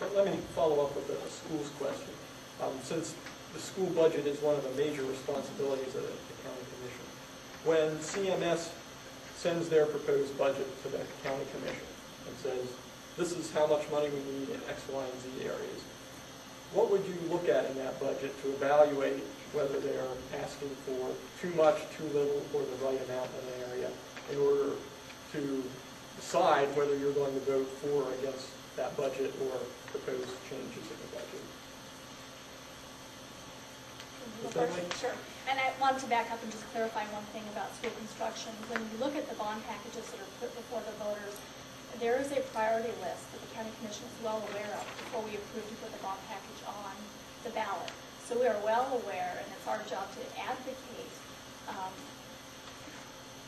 Let me follow up with the schools question. Since the school budget is one of the major responsibilities of the county commission, when CMS sends their proposed budget to the county commission and says, this is how much money we need in X, Y, and Z areas, what would you look at in that budget to evaluate whether they're asking for too much, too little, or the right amount in an area in order to decide whether you're going to vote for or against that budget or proposed changes in the budget? Sure. And I wanted to back up and just clarify one thing about school construction. When you look at the bond packages that are put before the voters, there is a priority list that the county commission is well aware of before we approve to put the bond package on the ballot. So we are well aware, and it's our job to advocate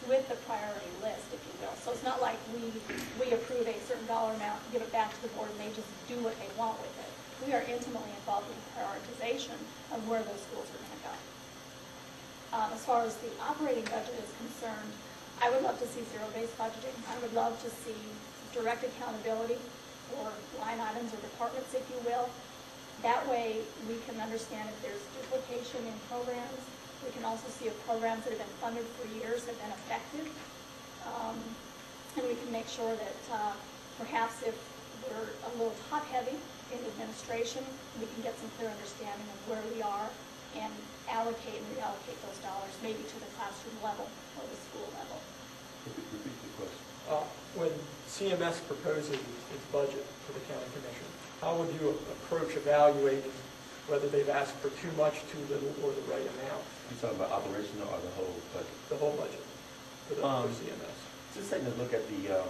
with the priority list, if you will. So it's not like we approve a certain dollar amount, give it back to the board, and they just do what they want with it. We are intimately involved in prioritization of where those schools are going to go. As far as the operating budget is concerned, I would love to see zero-based budgeting. I would love to see direct accountability for line items or departments, if you will. That way we can understand if there's duplication in programs. We can also see if programs that have been funded for years have been effective. And we can make sure that perhaps if we're a little top-heavy in administration, we can get some clear understanding of where we are and allocate and reallocate those dollars maybe to the classroom level or the school level. Repeat the question. When CMS proposes its budget to the county commission, how would you approach evaluating whether they've asked for too much, too little, or the right amount? You talking about operational or the whole budget? The whole budget for CMS. Just taking a look at the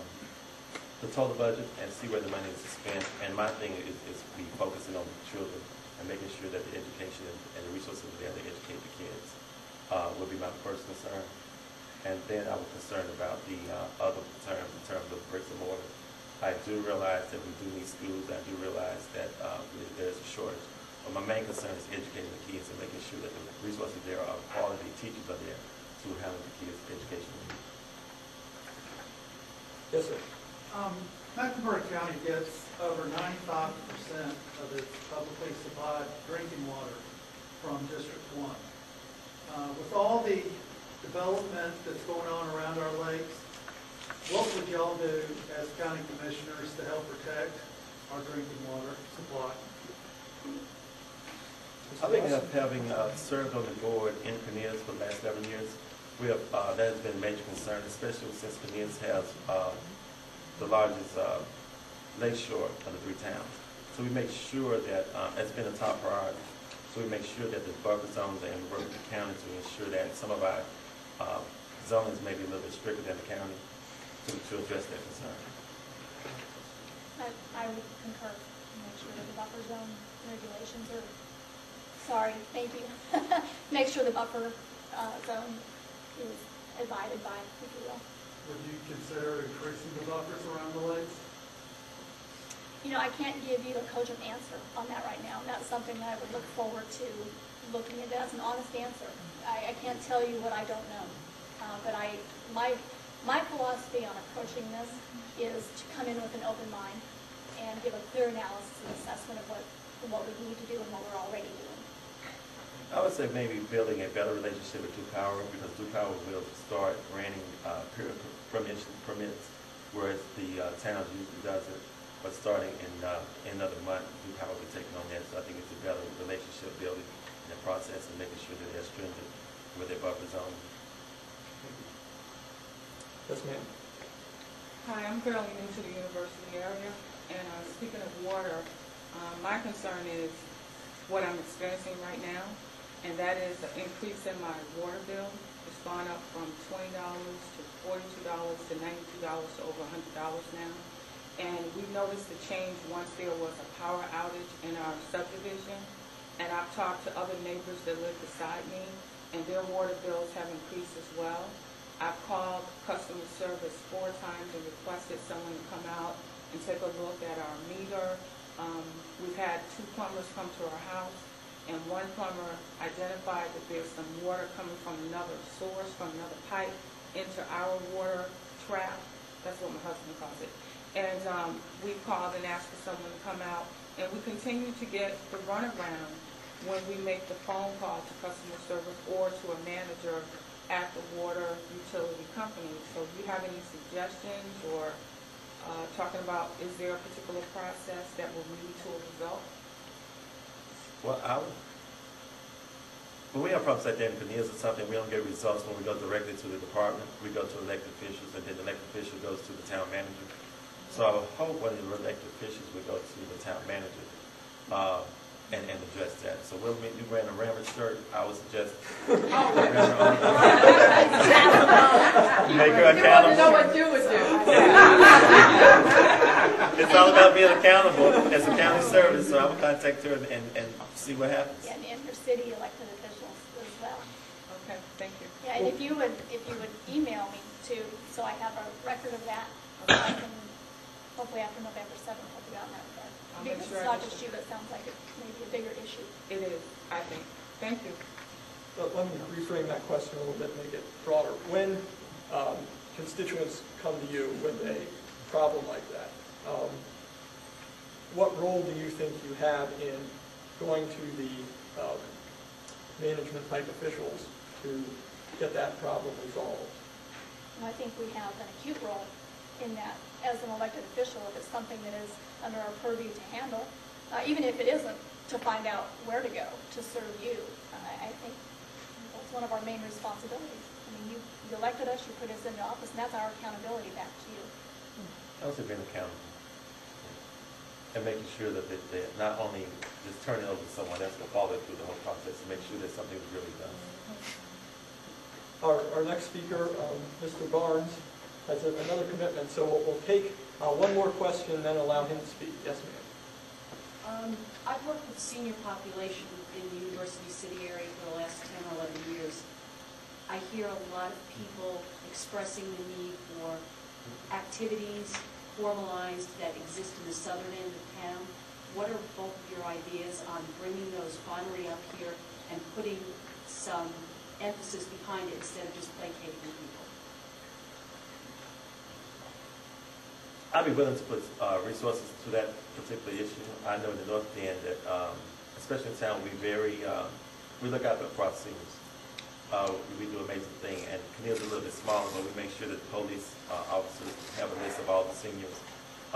total budget and see where the money is spent. And my thing is be focusing on the children and making sure that the education and the resources there to educate the kids would be my first concern. And then I was concerned about the other terms in terms of bricks and mortar. I do realize that we do need schools. I do realize that there's a shortage. But my main concern is educating the kids and making sure that the resources there are quality teachers are there to handle the kids' education needs. Yes, sir. Mecklenburg County gets over 95% of its publicly supplied drinking water from District 1. With all the development that's going on around our lakes, what would y'all do as county commissioners to help protect our drinking water supply? I think having served on the board in Canias for the last 11 years, we have that has been a major concern, especially since Canias has the largest lake shore of the 3 towns. So we make sure that it's been a top priority. So we make sure that the buffer zones and we work with the county to ensure that some of our zonings may be a little bit stricter than the county to address that concern. I would concur and make sure that the buffer zone regulations are, sorry, thank you, make sure the buffer zone is abided by, if you will. Would you consider increasing the buffers around the lakes? You know, I can't give you a cogent answer on that right now. That's something that I would look forward to looking at. That's an honest answer. I can't tell you what I don't know. But my philosophy on approaching this is to come in with an open mind and give a clear analysis and assessment of what we need to do and what we're already doing. I would say maybe building a better relationship with Duke Power, because Duke Power will start granting permits, whereas the towns usually does it. But starting in another month, Duke Power will be taking on that. So I think it's a better relationship building in the process and making sure that they're stringent with their buffer zone. Yes, ma'am. Hi, I'm fairly new to the university area, and speaking of water, my concern is what I'm experiencing right now, and that is an increase in my water bill. It's gone up from $20 to $42 to $92 to over $100 now. And we noticed the change once there was a power outage in our subdivision, and I've talked to other neighbors that live beside me, and their water bills have increased as well. I've called customer service 4 times and requested someone to come out and take a look at our meter. We've had 2 plumbers come to our house, and 1 plumber identified that there's some water coming from another source, from another pipe, into our water trap. That's what my husband calls it. And we called and asked for someone to come out, and we continue to get the runaround when we make the phone call to customer service or to a manager at the water utility company. So do you have any suggestions or talking about, is there a particular process that will lead to a result? Well, when we have problems like that in Cornelius or something, we don't get results when we go directly to the department. We go to elected officials, and then the elected official goes to the town manager. So I would hope one of the elected officials would go to the town manager and address that. So we'll meet, you wearing a Rambert shirt, I would suggest make her accountable. Know what you would do. It's all about being accountable as a county service, so I will contact her and see what happens. Yeah, and her city elected officials as well. Okay, thank you. Yeah, and if you would email me too, so I have a record of that, so I can, hopefully after November 7th, I'll be on that regard. I'll make Because sure it's I not get just you, but it sounds like it may be a bigger issue. It is, I think. Thank you. But let me reframe that question a little bit and make it broader. When constituents come to you with a problem like that, what role do you think you have in going to the management type officials to get that problem resolved? And I think we have an acute role in that as an elected official, if it's something that is under our purview to handle, even if it isn't, to find out where to go to serve you. I think that's one of our main responsibilities. I mean, you elected us, you put us into office, and that's our accountability back to you. Also being accountable and making sure that they're not only just turning it over to someone else, but follow through the whole process and make sure that something's really done. Our next speaker, Mr. Barnes, has another commitment, so we'll take one more question and then allow him to speak. Yes, ma'am. I've worked with the senior population in the University City area for the last 10 or 11 years. I hear a lot of people expressing the need for activities formalized that exist in the southern end of town. What are both of your ideas on bringing those finally up here and putting some emphasis behind it instead of just placating people? I'd be willing to put resources to that particular issue. I know in the North End that, especially in town, we look out for our seniors. We do an amazing thing, and Cornelius is a little bit smaller, but we make sure that the police officers have a list of all the seniors,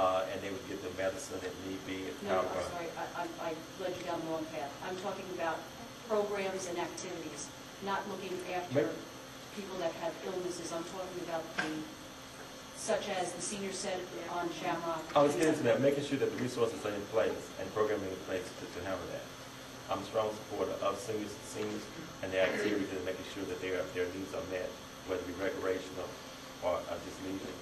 and they would give them medicine if need be. No, I'm sorry, I led you down the wrong path. I'm talking about programs and activities, not looking after people that have illnesses. I'm talking about such as the senior center on Shamrock. I was getting to that, making sure that the resources are in place and programming in place to handle that. I'm a strong supporter of seniors and their activities and making sure that their needs are met, whether it be recreational or just leisure.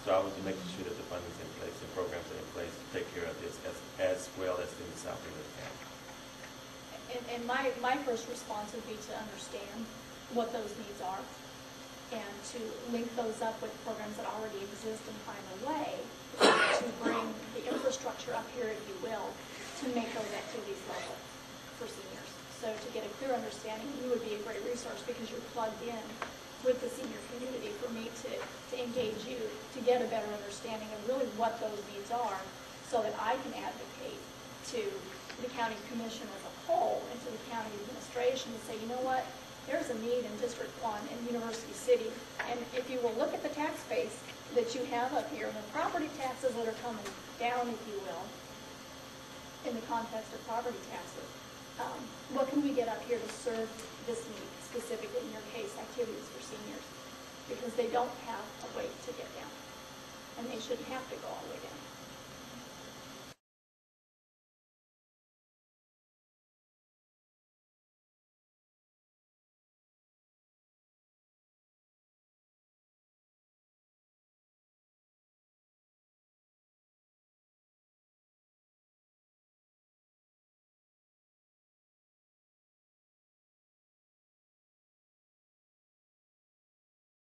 So I was making sure that the funding is in place and programs are in place to take care of this as well as in the south end of the county. And my first response would be to understand what those needs are and to link those up with programs that already exist and find a way to bring the infrastructure up here, if you will, to make those activities local for seniors. So to get a clear understanding, you would be a great resource because you're plugged in with the senior community for me to engage you, to get a better understanding of really what those needs are so that I can advocate to the county commission as a whole and to the county administration to say, you know what, there's a need in District 1 in University City, and if you will look at the tax base that you have up here and the property taxes that are coming down, if you will, in the context of property taxes, what can we get up here to serve this need, specifically in your case, activities for seniors? Because they don't have a way to get down, and they shouldn't have to go all the way down.